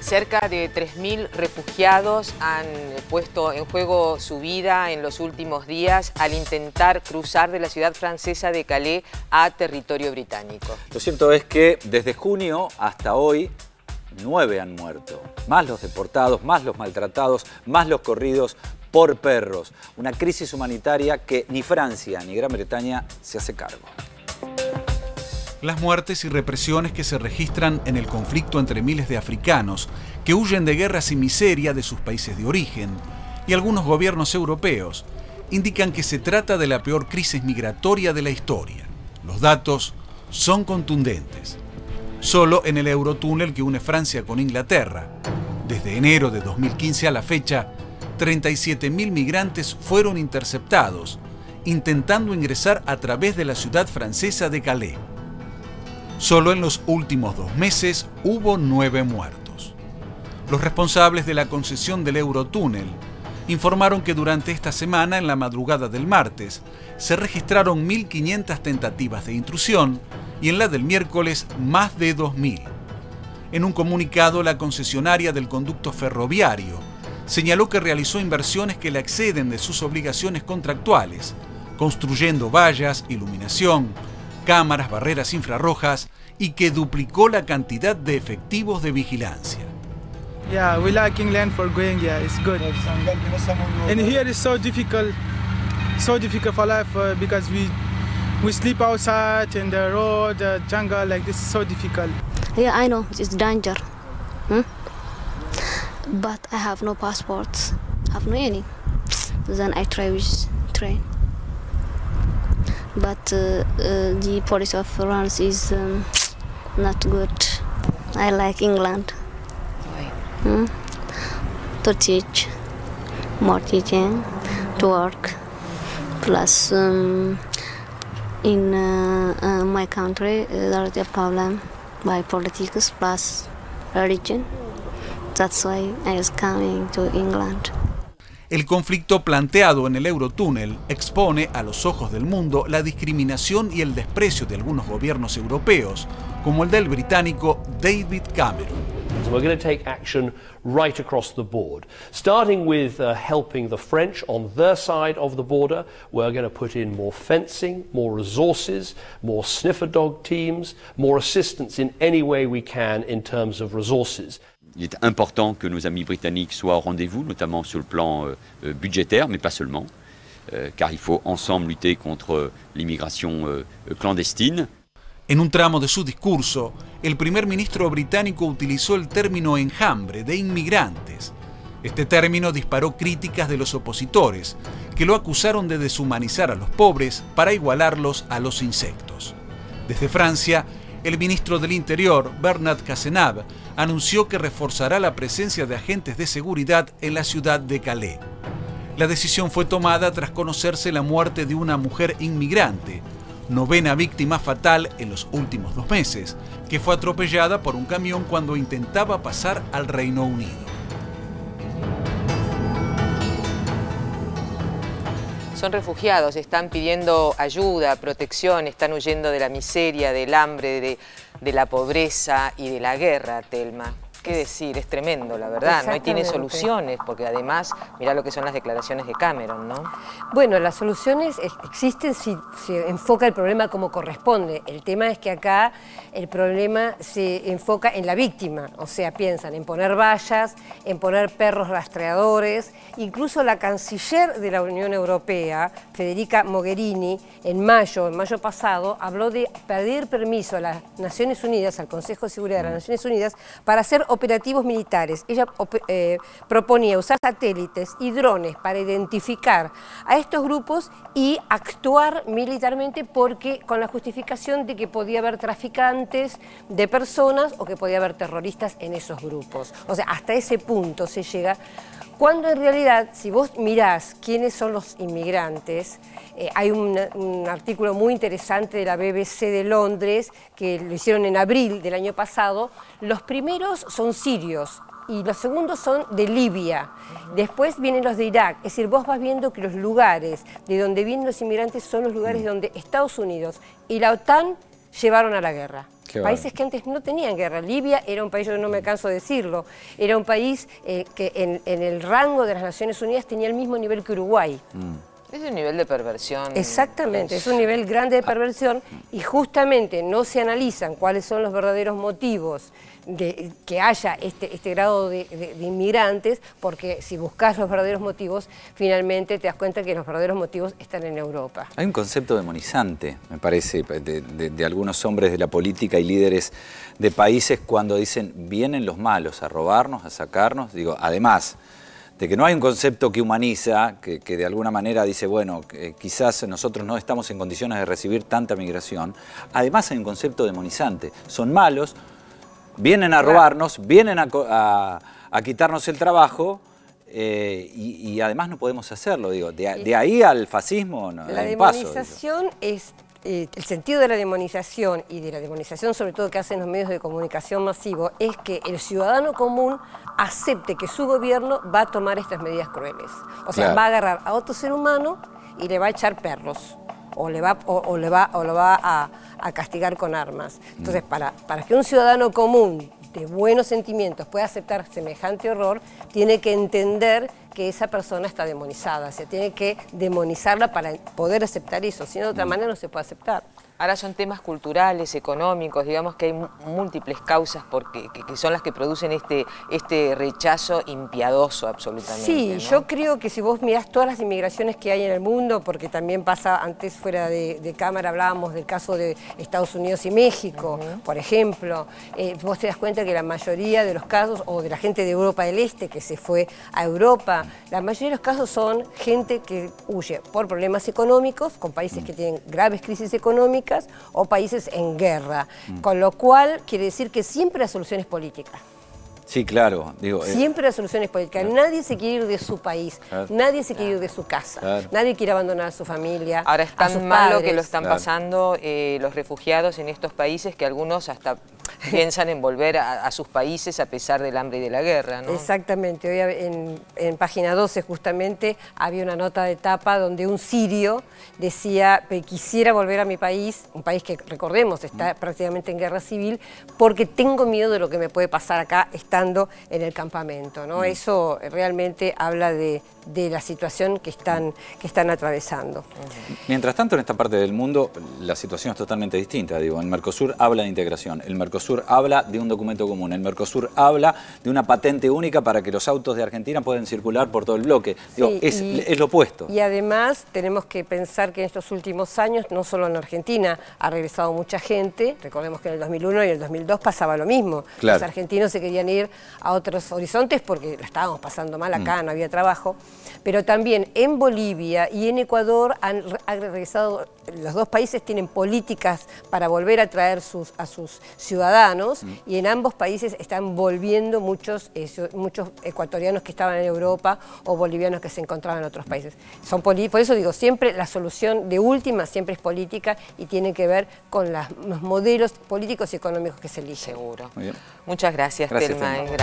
Cerca de 3.000 refugiados han puesto en juego su vida en los últimos días al intentar cruzar de la ciudad francesa de Calais a territorio británico. Lo cierto es que desde junio hasta hoy 9 han muerto. Más los deportados, más los maltratados, más los corridos por perros. Una crisis humanitaria que ni Francia ni Gran Bretaña se hace cargo. Las muertes y represiones que se registran en el conflicto entre miles de africanos que huyen de guerras y miseria de sus países de origen y algunos gobiernos europeos indican que se trata de la peor crisis migratoria de la historia. Los datos son contundentes. Solo en el Eurotúnel que une Francia con Inglaterra, desde enero de 2015 a la fecha, 37.000 migrantes fueron interceptados intentando ingresar a través de la ciudad francesa de Calais. Solo en los últimos 2 meses hubo 9 muertos. Los responsables de la concesión del Eurotúnel informaron que durante esta semana, en la madrugada del martes, se registraron 1.500 tentativas de intrusión y en la del miércoles más de 2.000. En un comunicado, la concesionaria del conducto ferroviario señaló que realizó inversiones que le exceden de sus obligaciones contractuales, construyendo vallas, iluminación, cámaras, barreras infrarrojas y que duplicó la cantidad de efectivos de vigilancia. Yeah, we like England for going. Yeah, it's good. And here is so difficult for life because we sleep outside in the road, the jungle, like this is so difficult. Yeah, I know it's danger, but I have no passports, have no any. Then I try with train. But the police of France is not good. I like England. To teach, more teaching, to work. Plus, in my country, there is a problem by politics plus religion. That's why I was coming to England. El conflicto planteado en el Eurotúnel expone a los ojos del mundo la discriminación y el desprecio de algunos gobiernos europeos, como el del británico David Cameron. So we're going to take action right across the board, starting with helping the French on their side of the border. We're going to put in more fencing, more resources, more sniffer dog teams, more assistance in any way we can in terms of resources. Il est important que nos amis britanniques soient au rendez-vous, notamment sur le plan budgétaire, mais pas seulement, car il faut ensemble lutter contre l'immigration clandestine. En un tramo de su discurso, el primer ministro británico utilizó el término enjambre de inmigrantes. Este término disparó críticas de los opositores, que lo acusaron de deshumanizar a los pobres para igualarlos a los insectos. Desde Francia, el ministro del Interior, Bernard Cazeneuve, anunció que reforzará la presencia de agentes de seguridad en la ciudad de Calais. La decisión fue tomada tras conocerse la muerte de una mujer inmigrante, 9ª víctima fatal en los últimos 2 meses, que fue atropellada por un camión cuando intentaba pasar al Reino Unido. Son refugiados, están pidiendo ayuda, protección, están huyendo de la miseria, del hambre, de la pobreza y de la guerra, Telma. ¿Qué decir? Es tremendo, la verdad, ¿no? Y tiene soluciones, porque además, mirá lo que son las declaraciones de Cameron, ¿no? Bueno, las soluciones existen si se enfoca el problema como corresponde. El tema es que acá el problema se enfoca en la víctima, o sea, piensan en poner vallas, en poner perros rastreadores. Incluso la canciller de la Unión Europea, Federica Mogherini, en mayo pasado, habló de pedir permiso a las Naciones Unidas, al Consejo de Seguridad de las Naciones Unidas, para hacer operativos militares. Ella proponía usar satélites y drones para identificar a estos grupos y actuar militarmente, porque con la justificación de que podía haber traficantes de personas o que podía haber terroristas en esos grupos. O sea, hasta ese punto se llega, cuando en realidad, si vos mirás quiénes son los inmigrantes, hay un artículo muy interesante de la BBC de Londres, que lo hicieron en abril del año pasado. Los primeros son sirios y los segundos son de Libia. Después vienen los de Irak. Es decir, vos vas viendo que los lugares de donde vienen los inmigrantes son los lugares donde Estados Unidos y la OTAN llevaron a la guerra. países que antes no tenían guerra. Libia era un país, yo no me canso de decirlo, era un país que en el rango de las Naciones Unidas tenía el mismo nivel que Uruguay. Es un nivel de perversión. Exactamente, es un nivel grande de perversión y justamente no se analizan cuáles son los verdaderos motivos de que haya este grado de inmigrantes, porque si buscas los verdaderos motivos, finalmente te das cuenta que los verdaderos motivos están en Europa. Hay un concepto demonizante, me parece, de algunos hombres de la política y líderes de países cuando dicen vienen los malos a robarnos, a sacarnos. Digo, además de que no hay un concepto que humaniza, que de alguna manera dice, bueno, quizás nosotros no estamos en condiciones de recibir tanta migración. Además hay un concepto demonizante. Son malos, vienen a robarnos, vienen a quitarnos el trabajo y además no podemos hacerlo. Digo, de ahí al fascismo no la hay un paso. demonización es... el sentido de la demonización y de la demonización sobre todo que hacen los medios de comunicación masivos es que el ciudadano común acepte que su gobierno va a tomar estas medidas crueles. O sea, Claro. va a agarrar a otro ser humano y le va a echar perros. O lo va a castigar con armas. Entonces, para que un ciudadano común de buenos sentimientos pueda aceptar semejante horror, tiene que entender que esa persona está demonizada. O sea, tiene que demonizarla para poder aceptar eso. Si no, de otra manera no se puede aceptar. Ahora son temas culturales, económicos, digamos que hay múltiples causas que son las que producen este rechazo impiadoso absolutamente. Sí, ¿no? yo creo que si vos mirás todas las inmigraciones que hay en el mundo, porque también pasa, antes fuera de cámara hablábamos del caso de Estados Unidos y México, por ejemplo, vos te das cuenta que la mayoría de los casos, o de la gente de Europa del Este que se fue a Europa, la mayoría de los casos son gente que huye por problemas económicos, con países que tienen graves crisis económicas, o países en guerra, con lo cual quiere decir que siempre la solución es política. Sí, claro. Digo, Siempre la solución es política. Nadie se quiere ir de su país, nadie se quiere ir de su casa, nadie quiere abandonar a su familia. Ahora es a sus tan malo padres. que lo están pasando los refugiados en estos países que algunos hasta piensan en volver a sus países a pesar del hambre y de la guerra, ¿no? Exactamente. Hoy en página 12 justamente había una nota de tapa donde un sirio decía quisiera volver a mi país, un país que recordemos está prácticamente en guerra civil, porque tengo miedo de lo que me puede pasar acá estando en el campamento, ¿no? Eso realmente habla de la situación que están atravesando. Mientras tanto, en esta parte del mundo, la situación es totalmente distinta. Digo, el Mercosur habla de integración, el Mercosur habla de un documento común, el Mercosur habla de una patente única para que los autos de Argentina puedan circular por todo el bloque. Digo, Sí, es lo opuesto. Y además tenemos que pensar que en estos últimos años, no solo en Argentina, ha regresado mucha gente. Recordemos que en el 2001 y el 2002 pasaba lo mismo. Claro. Los argentinos se querían ir a otros horizontes porque la estábamos pasando mal acá, no había trabajo. Pero también en Bolivia y en Ecuador han regresado, los dos países tienen políticas para volver a traer a sus ciudadanos y en ambos países están volviendo muchos ecuatorianos que estaban en Europa o bolivianos que se encontraban en otros países. Por eso digo, siempre la solución de última siempre es política y tiene que ver con los modelos políticos y económicos que se eligen. Seguro. Muy bien. Muchas gracias, Gracias, Telma. Telma. Gracias.